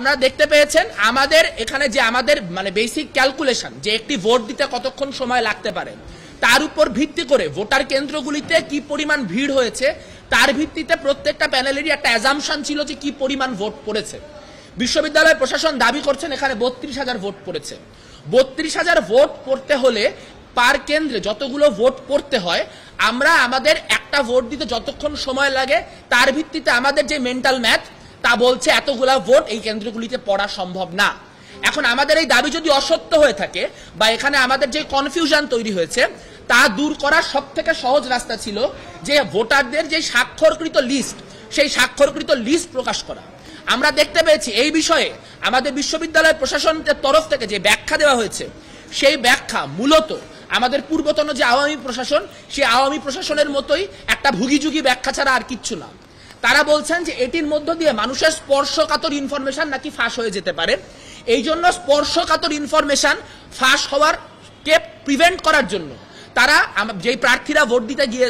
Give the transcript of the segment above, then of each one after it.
আপনারা দেখতে পেয়েছেন আমাদের এখানে যে আমাদের মানে বেসিক ক্যালকুলেশন যে একটি ভোট দিতে কতক্ষণ সময় লাগতে পারে তার উপর ভিত্তি করে ভোটার কেন্দ্রগুলিতে কি পরিমাণ ভিড় হয়েছে তার ভিত্তিতে প্রত্যেকটা প্যানেলেরই একটা অ্যাজাম্পশন ছিল যে কি পরিমাণ ভোট পড়েছে। বিশ্ববিদ্যালয় প্রশাসন দাবি করছেন এখানে ৩২,০০০ ভোট পড়েছে। ৩২,০০০ ভোট পড়তে হলে পার কেন্দ্রে যতগুলো ভোট পড়তে হয় আমরা আমাদের একটা ভোট দিতে যতক্ষণ সময় লাগে তার ভিত্তিতে আমাদের যে মেন্টাল ম্যাথ তা বলছে এতগুলা ভোট এই কেন্দ্রগুলিতে পড়া সম্ভব না। এখন আমাদের এই দাবি যদি অসত্য হয়ে থাকে বা এখানে আমাদের যে কনফিউশন তৈরি হয়েছে তা দূর করার সবথেকে সহজ রাস্তা ছিল যে ভোটারদের যে স্বাক্ষরকৃত লিস্ট সেই স্বাক্ষরকৃত লিস্ট প্রকাশ করা। আমরা দেখতে পেয়েছি এই বিষয়ে আমাদের বিশ্ববিদ্যালয় প্রশাসনের তরফ থেকে যে ব্যাখ্যা দেওয়া হয়েছে সেই ব্যাখ্যা মূলত আমাদের পূর্বতন যে আওয়ামী প্রশাসন সেই আওয়ামী প্রশাসনের মতোই একটা ভুগিযুগি ব্যাখ্যা ছাড়া আর কিচ্ছু না। তারা বলছেন যে এটির মধ্য দিয়ে মানুষের স্পর্শকাতর ইনফরমেশন নাকি ফাঁস হয়ে যেতে পারে। এই জন্য স্পর্শকাতর ইনফরমেশন ফাঁস হওয়ার কে প্রিভেন্ট করার জন্য তারা যেই প্রার্থীরা ভোট দিতে গিয়ে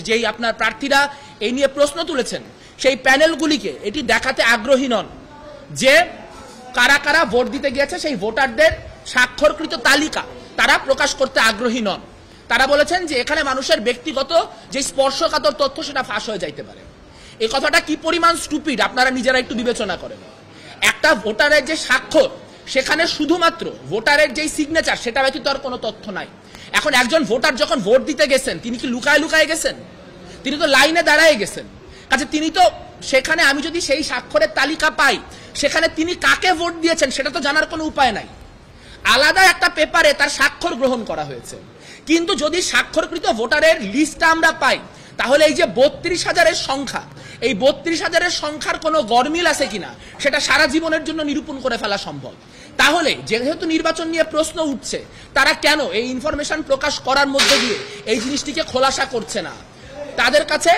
যেই আপনার প্রার্থীরা এই নিয়ে প্রশ্ন তুলেছেন সেই প্যানেলগুলিকে এটি দেখাতে আগ্রহী নন যে কারা কারা ভোট দিতে গিয়েছে সেই ভোটারদের স্বাক্ষরকৃত তালিকা তারা প্রকাশ করতে আগ্রহী নন। তারা বলেছেন যে এখানে মানুষের ব্যক্তিগত যে স্পর্শকাতর তথ্য সেটা ফাঁস হয়ে যাইতে পারে। এই কথাটা কি পরিমাণ স্টুপিড আপনারা নিজেরা একটু বিবেচনা করেন। একটা ভোটারের যে স্বাক্ষর সেখানে শুধুমাত্র ভোটারের যেই সিগনেচার সেটা ব্যতীত আর কোনো তথ্য নাই। এখন একজন ভোটার যখন ভোট দিতে গেছেন তিনি কি লুকায় লুকায় গেছেন? তিনি তো লাইনে দাঁড়ায় গেছেন। কাজে তিনি তো সেখানে আমি যদি সেই স্বাক্ষরের তালিকা পাই সেখানে তিনি কাকে ভোট দিয়েছেন সেটা তো জানার কোনো উপায় নাই। আলাদা একটা পেপারে তার স্বাক্ষর গ্রহণ করা হয়েছে। কিন্তু যদি স্বাক্ষরকৃত ভোটারের লিস্টটা আমরা পাই তাহলে এই যে ৩২,০০০-এর সংখ্যা এই ৩২,০০০-এর সংখ্যার কোনো গরমিল আছে কিনা সেটা সারা জীবনের জন্য নিরূপণ করে ফেলা সম্ভব। তাহলে যেহেতু নির্বাচন নিয়ে প্রশ্ন উঠছে তারা কেন এই ইনফরমেশন প্রকাশ করার মধ্যে দিয়ে এই জিনিসটিকে খোলাসা করছে না? তাদের কাছে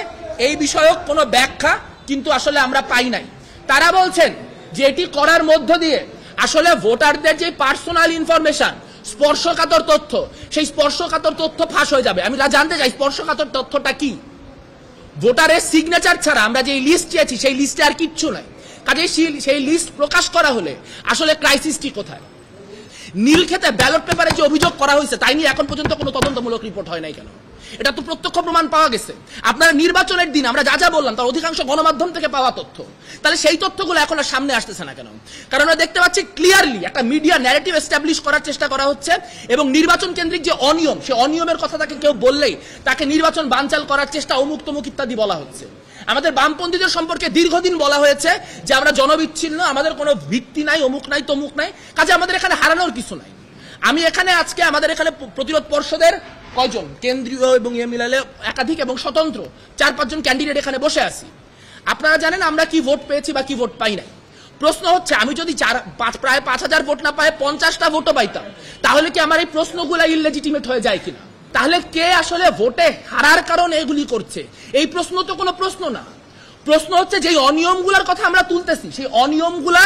এই বিষয়ক কোনো ব্যাখ্যা কিন্তু আসলে আমরা পাই নাই। তারা বলছেন যে এটি করার মধ্য দিয়ে আসলে ভোটারদের যে পার্সোনাল ইনফরমেশন স্পর্শকাতর তথ্য সেই স্পর্শকাতর তথ্য ফাঁস হয়ে যাবে। আমি জানতে চাই স্পর্শকাতর তথ্যটা কি? ভোটারের সিগনেচার ছাড়া আমরা যে লিস্ট চেয়েছি সেই লিস্টে আর কিচ্ছু নাই। কাজে সেই লিস্ট প্রকাশ করা হলে আসলে ক্রাইসিসটি কোথায়? নীলক্ষেতে ব্যালট পেপারে যে অভিযোগ করা হয়েছে তাই নিয়ে এখন পর্যন্ত কোনো তদন্তমূলক রিপোর্ট হয় নাই কেন? এটা তো প্রত্যক্ষ প্রমাণ পাওয়া গেছে। আপনারা নির্বাচনের দিন আমরা যা যা বললাম তার অধিকাংশ গণমাধ্যম থেকে পাওয়া তথ্য। তাহলে সেই তথ্যগুলো এখন আর সামনে আসতেছে না কেন? কারণ আমরা দেখতে পাচ্ছি ক্লিয়ারলি একটা মিডিয়া ন্যারেটিভ এস্টাবলিশ করার চেষ্টা করা হচ্ছে এবং নির্বাচন কেন্দ্রিক যে অনিয়ম সেই অনিয়মের কথা তাকে কেউ বললেই তাকে নির্বাচন বানচাল করার চেষ্টা অমুক তমুক ইত্যাদি বলা হচ্ছে। আমাদের বামপন্থীদের সম্পর্কে দীর্ঘদিন বলা হয়েছে যে আমরা জনবিচ্ছিন্ন, আমাদের কোনো ভিত্তি নাই, অমুক নাই তমুক নাই। কাজে আমাদের এখানে হারানোর কিছু নাই। আমি এখানে আজকে আমাদের এখানে প্রতিরোধ পর্ষদের কয়জন কেন্দ্রীয় এবং মিলালে একাধিক এবং স্বতন্ত্র ৪-৫ জন ক্যান্ডিডেট এখানে বসে আছি। আপনারা জানেন আমরা কি ভোট পেয়েছি বা কি ভোট পাই নাই। প্রশ্ন হচ্ছে আমি যদি প্রায় ৫,০০০ ভোট না পাই ৫০টা ভোটও পাইতাম তাহলে কি আমার এই প্রশ্নগুলো ইললেজিটিমেট হয়ে যায় কিনা? তাহলে কে আসলে ভোটে হারার কারণে এগুলি করছে এই প্রশ্ন তো কোনো প্রশ্ন না। প্রশ্ন হচ্ছে যে অনিয়মগুলোর কথা আমরা তুলতেছি সেই অনিয়মগুলা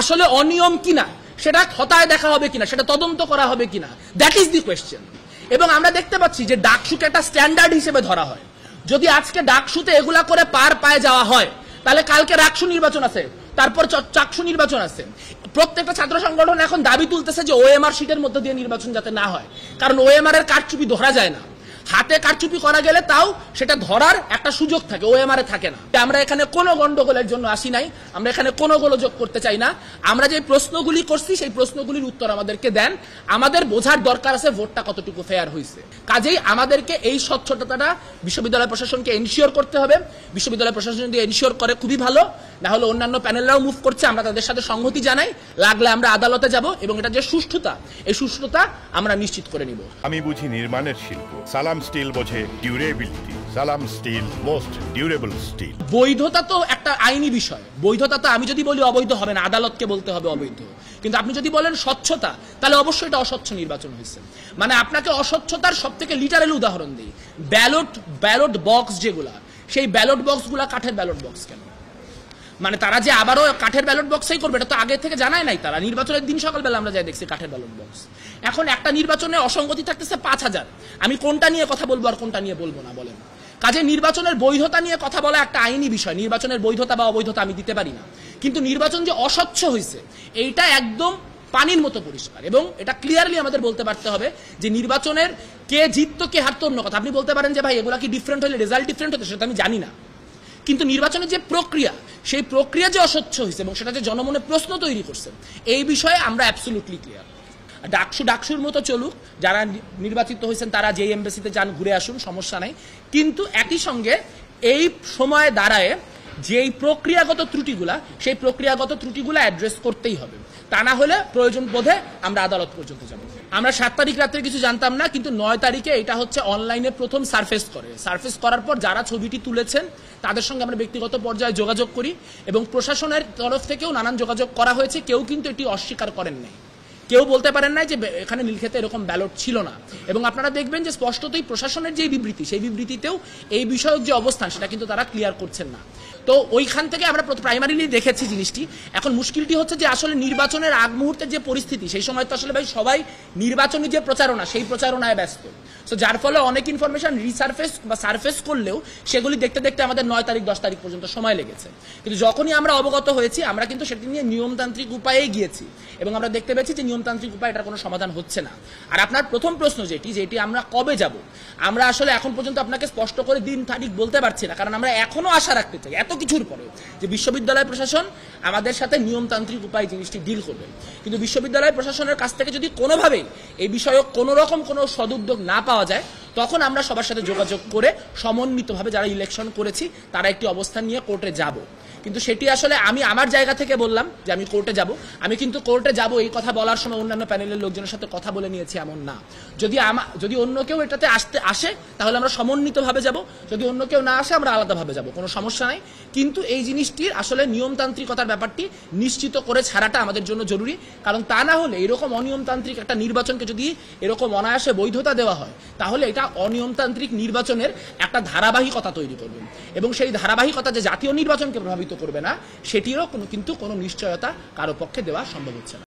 আসলে অনিয়ম কিনা সেটা খতায় দেখা হবে কিনা, সেটা তদন্ত করা হবে কিনা, দ্যাট ইজ দি কোয়েশ্চেন। এবং আমরা দেখতে পাচ্ছি যে ডাকসুকে একটা স্ট্যান্ডার্ড হিসেবে ধরা হয়। যদি আজকে ডাকসুতে এগুলা করে পার পায়ে যাওয়া হয় তাহলে কালকে রাকসু নির্বাচন আছে, তারপর চাকসু নির্বাচন আছে। প্রত্যেকটা ছাত্র সংগঠন এখন দাবি তুলতেছে যে ওএমআর শিটের মধ্যে দিয়ে নির্বাচন যাতে না হয়, কারণ ওএমআর এর কারচুপি ধরা যায় না। হাতে কারচুপি করা গেলে তাও সেটা ধরার একটা সুযোগ থাকে, ওএমআর এ থাকে না। আমরা এখানে কোনো গন্ডগোলের জন্য আসি নাই, আমরা এখানে কোনো গোলযোগ করতে চাই না। আমরা যে প্রশ্নগুলি করছি সেই প্রশ্নগুলির উত্তর আমাদেরকে দেন। আমাদের বোঝার দরকার আছে ভোটটা কতটুকু ফেয়ার হয়েছে। কাজেই আমাদেরকে এই স্বচ্ছতাটা বিশ্ববিদ্যালয় প্রশাসনকে এনশিওর করতে হবে। বিশ্ববিদ্যালয় প্রশাসন যদি এনশিওর করে খুবই ভালো, না হলে অন্যান্য প্যানেলরাও মুভ করছে, আমরা তাদের সাথে সংহতি জানাই। লাগলে আমরা আদালতে যাব এবং এটা যে সুষ্ঠুতা এই সুষ্ঠুতা আমরা নিশ্চিত করে নিব। আমি বুঝি নির্মাণের শিল্প, সালাম স্টিল বোঝে ডিউরেবিলিটি। সালাম স্টিল মোস্ট ডিউরেবল স্টিল। বৈধতা তো একটা আইনি বিষয়, বৈধতা তো আমি যদি বলি অবৈধ হবে না, আদালতকে বলতে হবে অবৈধ। কিন্তু আপনি যদি বলেন স্বচ্ছতা তাহলে অবশ্যই এটা অস্বচ্ছ নির্বাচন হয়েছে। মানে আপনাকে অস্বচ্ছতার সব থেকে লিটারেল উদাহরণ দিই, ব্যালট বক্স যেগুলা সেই ব্যালট বক্সগুলা কাঠের ব্যালট বক্স কেন? মানে তারা যে আবারও কাঠের ব্যালট বক্সই করবে এটা তো আগে থেকে জানায় নাই। তারা নির্বাচনের দিন সকালবেলা আমরা যাই দেখছি কাঠের ব্যালট বক্স। এখন একটা নির্বাচনে অসঙ্গতি থাকতেছে ৫,০০০, আমি কোনটা নিয়ে কথা বলবো আর কোনটা নিয়ে বলবো না বলেন? কাজে নির্বাচনের বৈধতা নিয়ে কথা বলা একটা আইনি বিষয়, নির্বাচনের বৈধতা বা অবৈধতা আমি দিতে পারি না। কিন্তু নির্বাচন যে অস্বচ্ছ হয়েছে এইটা একদম পানির মতো পরিষ্কার, এবং এটা ক্লিয়ারলি আমাদের বলতে পারতে হবে যে নির্বাচনের কে জিততো কে হারতো অন্য কথা। আপনি বলতে পারেন যে ভাই এগুলা কি ডিফারেন্ট হলে রেজাল্ট ডিফারেন্ট হতো, সেটা আমি জানি না, কিন্তু নির্বাচনের যে প্রক্রিয়া সেই প্রক্রিয়া যে অস্বচ্ছ হয়েছে এবং সেটা যে জনমনে প্রশ্ন তৈরি করছে এই বিষয়ে আমরা অ্যাবসলিউটলি ক্লিয়ার। ডাকসুর মতো চলুক, যারা নির্বাচিত হয়েছেন তারা যেই এমবেসিতে যান ঘুরে আসুন, সমস্যা নাই, কিন্তু একই সঙ্গে এই সময়ে দাঁড়ায় যেই প্রক্রিয়াগত ত্রুটিগুলা সেই প্রক্রিয়াগত ত্রুটিগুলা অ্যাড্রেস করতেই হবে, তা না হলে প্রয়োজন বোধে আমরা আদালত পর্যন্ত যাব। আমরা 7 তারিখ রাত্রে কিছু জানতাম না, কিন্তু 9 তারিখে এটা হচ্ছে অনলাইনে প্রথম সারফেস করার পর যারা ছবিটি তুলেছেন তাদের সঙ্গে আমরা ব্যক্তিগত পর্যায়ে যোগাযোগ করি এবং প্রশাসনের তরফ থেকেও নানান যোগাযোগ করা হয়েছে, কেউ কিন্তু এটি অস্বীকার করেন নাই, কেউ বলতে পারেন না যে এখানে নীলক্ষেতে এরকম ব্যালট ছিল না। এবং আপনারা দেখবেন যে স্পষ্টতই প্রশাসনের যে বিবৃতি সেই বিবৃতিতেও এই বিষয়ক যে অবস্থান সেটা কিন্তু তারা ক্লিয়ার করছেন না। তো ওইখান থেকে আমরা প্রাইমারিলি দেখেছি জিনিসটি। এখন মুশকিলটি হচ্ছে যে আসলে নির্বাচনের আগ মুহূর্তের যে পরিস্থিতি সেই সময় তো আসলে ভাই সবাই নির্বাচনী যে প্রচারণা সেই প্রচারণায় ব্যস্ত, সো যার ফলে অনেক ইনফরমেশন রিসার্ফেস বা সারফেস করলেও সেগুলি দেখতে দেখতে আমাদের 9 তারিখ 10 তারিখ পর্যন্ত সময় লেগেছে। কিন্তু যখনই আমরা অবগত হয়েছি আমরা কিন্তু সেটি নিয়ে নিয়মতান্ত্রিক উপায়ে গিয়েছি এবং আমরা দেখতে পেয়েছি যে নিয়মতান্ত্রিক উপায়ে এটার কোনো সমাধান হচ্ছে না। আর আপনার প্রথম প্রশ্ন যেটি আমরা কবে যাব, আমরা আসলে এখন পর্যন্ত আপনাকে স্পষ্ট করে দিন তারিখ বলতে পারছি না, কারণ আমরা এখনো আশা রাখতে চাই এত কিছুর পরে যে বিশ্ববিদ্যালয় প্রশাসন আমাদের সাথে নিয়মতান্ত্রিক উপায়ে জিনিসটি ডিল করবে। কিন্তু বিশ্ববিদ্যালয় প্রশাসনের কাছ থেকে যদি কোনোভাবেই এই বিষয়ে কোনো রকম কোনো সদুদ্যোগ না পাওয়া যায় তখন আমরা সবার সাথে যোগাযোগ করে সমন্বিতভাবে যারা ইলেকশন করেছি তারা একটি অবস্থান নিয়ে কোর্টে যাব। কিন্তু সেটি আসলে আমি আমার জায়গা থেকে বললাম যে আমি কোর্টে যাব, আমি কিন্তু কোর্টে যাব এই কথা বলার সময় অন্যান্য প্যানেলের লোকজনের সাথে কথা বলে নিয়েছি এমন না। যদি অন্য কেউ এটাতে আসে তাহলে আমরা সমন্বিতভাবে যাব, যদি অন্য কেউ না আসে আমরা আলাদাভাবে যাব, কোনো সমস্যা নাই। কিন্তু এই জিনিসটির আসলে নিয়মতান্ত্রিকতার ব্যাপারটি নিশ্চিত করে ছাড়াটা আমাদের জন্য জরুরি, কারণ তা না হলে এরকম অনিয়মতান্ত্রিক একটা নির্বাচনকে যদি এরকম অনায়াসে বৈধতা দেওয়া হয় তাহলে এটা অনিয়মতান্ত্রিক নির্বাচনের একটা ধারাবাহিকতা তৈরি করবে এবং সেই ধারাবাহিকতা যে জাতীয় নির্বাচনকে প্রভাবিত করবে না সেটিরও কিন্তু কোনো নিশ্চয়তা কারো পক্ষে দেওয়া সম্ভব হচ্ছে না।